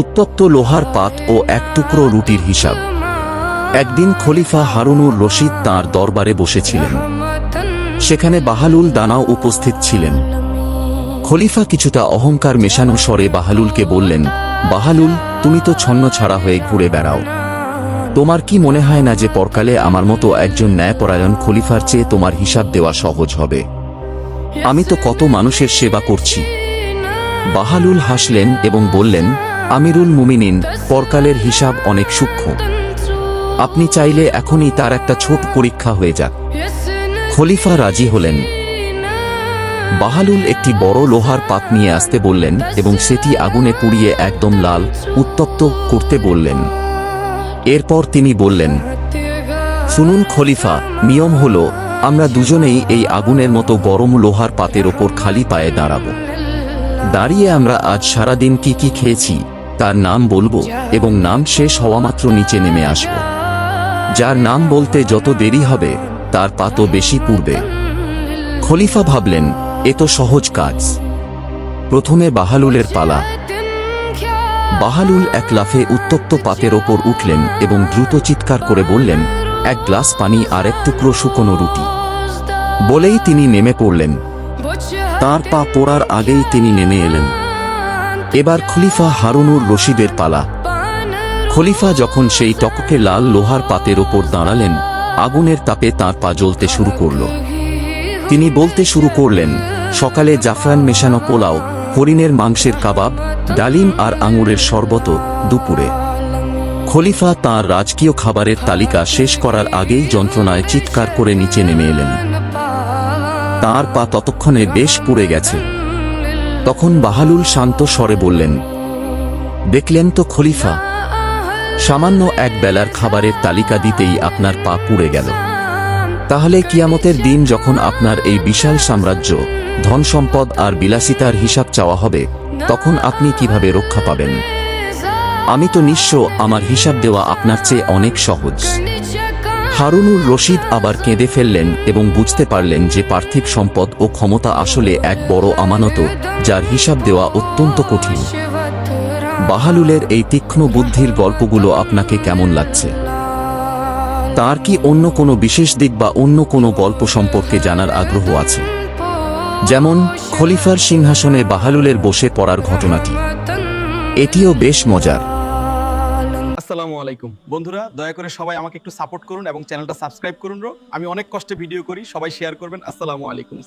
উত্তপ্ত লোহার পাত ও এক টুকরো রুটির হিসাব। একদিন খলিফা হারুনুর রশিদ তাঁর দরবারে বসেছিলেন। সেখানে বাহালুল দানাও উপস্থিত ছিলেন। খলিফা কিছুটা অহংকার মেশানো স্বরে বাহালুলকে বললেন, বাহালুল, তুমি তো ছন্নছাড়া হয়ে ঘুরে বেড়াও। তোমার কি মনে হয় না যে পরকালে আমার মতো একজন ন্যায়পরায়ণ খলিফার চেয়ে তোমার হিসাব দেওয়া সহজ হবে? আমি তো কত মানুষের সেবা করছি। বাহালুল হাসলেন এবং বললেন, আমিরুল মুমিনিন, পরকালের হিসাব অনেক সূক্ষ্ম। আপনি চাইলে এখনই তার একটা ছোট পরীক্ষা হয়ে যাক। খলিফা রাজি হলেন। বাহালুল একটি বড় লোহার পাত নিয়ে আসতে বললেন এবং সেটি আগুনে পুড়িয়ে একদম লাল উত্তপ্ত করতে বললেন। এরপর তিনি বললেন, শুনুন খলিফা, নিয়ম হলো আমরা দুজনেই এই আগুনের মতো গরম লোহার পাতের ওপর খালি পায়ে দাঁড়াব। দাঁড়িয়ে আমরা আজ সারাদিন কি কি খেয়েছি তার নাম বলবো এবং নাম শেষ হওয়া মাত্র নিচে নেমে আসব। যার নাম বলতে যত দেরি হবে তার পা তো বেশি পুড়বে। খলিফা ভাবলেন, এ তো সহজ কাজ। প্রথমে বাহালুলের পালা। বাহালুল এক লাফে উত্তপ্ত পাতের ওপর উঠলেন এবং দ্রুত চিৎকার করে বললেন, এক গ্লাস পানি আর এক টুকরো শুকনো রুটি। বলেই তিনি নেমে পড়লেন। তার পা পোড়ার আগেই তিনি নেমে এলেন। এবার খলিফা হারুনুর রশিদের পালা। খলিফা যখন সেই টকটকে লাল লোহার পাতের ওপর দাঁড়ালেন, আগুনের তাপে তাঁর পা জ্বলতে শুরু করল। তিনি বলতে শুরু করলেন, সকালে জাফরান মেশানো পোলাও, হরিণের মাংসের কাবাব, ডালিম আর আঙুরের শরবত দুপুরে। খলিফা তাঁর রাজকীয় খাবারের তালিকা শেষ করার আগেই যন্ত্রণায় চিৎকার করে নিচে নেমে এলেন। তাঁর পা ততক্ষণে বেশ পুড়ে গেছে। তখন বাহালুল শান্ত স্বরে বললেন, দেখলেন তো খলিফা, সামান্য এক বেলার খাবারের তালিকা দিতেই আপনার পা পুড়ে গেল। তাহলে কিয়ামতের দিন যখন আপনার এই বিশাল সাম্রাজ্য, ধন সম্পদ আর বিলাসিতার হিসাব চাওয়া হবে, তখন আপনি কিভাবে রক্ষা পাবেন? আমি তো নিঃস্ব, আমার হিসাব দেওয়া আপনার চেয়ে অনেক সহজ। হারুনুর রশিদ আবার কেঁদে ফেললেন এবং বুঝতে পারলেন যে পার্থিব সম্পদ ও ক্ষমতা আসলে এক বড় আমানত, যার হিসাব দেওয়া অত্যন্ত কঠিন। বাহালুলের এই তীক্ষ্ণ বুদ্ধির গল্পগুলো আপনাকে কেমন লাগছে? তার কি অন্য কোনো বিশেষ দিক বা অন্য কোনো গল্প সম্পর্কে জানার আগ্রহ আছে? যেমন খলিফার সিংহাসনে বাহালুলের বসে পড়ার ঘটনাটি, এটিও বেশ মজার। আসসালামু আলাইকুম বন্ধুরা, দয়া করে সবাই আমাকে একটু সাপোর্ট করুন এবং চ্যানেলটা সাবস্ক্রাইব করুন। আমি অনেক কষ্টে ভিডিও করি, সবাই শেয়ার করবেন। আসসালামু আলাইকুম।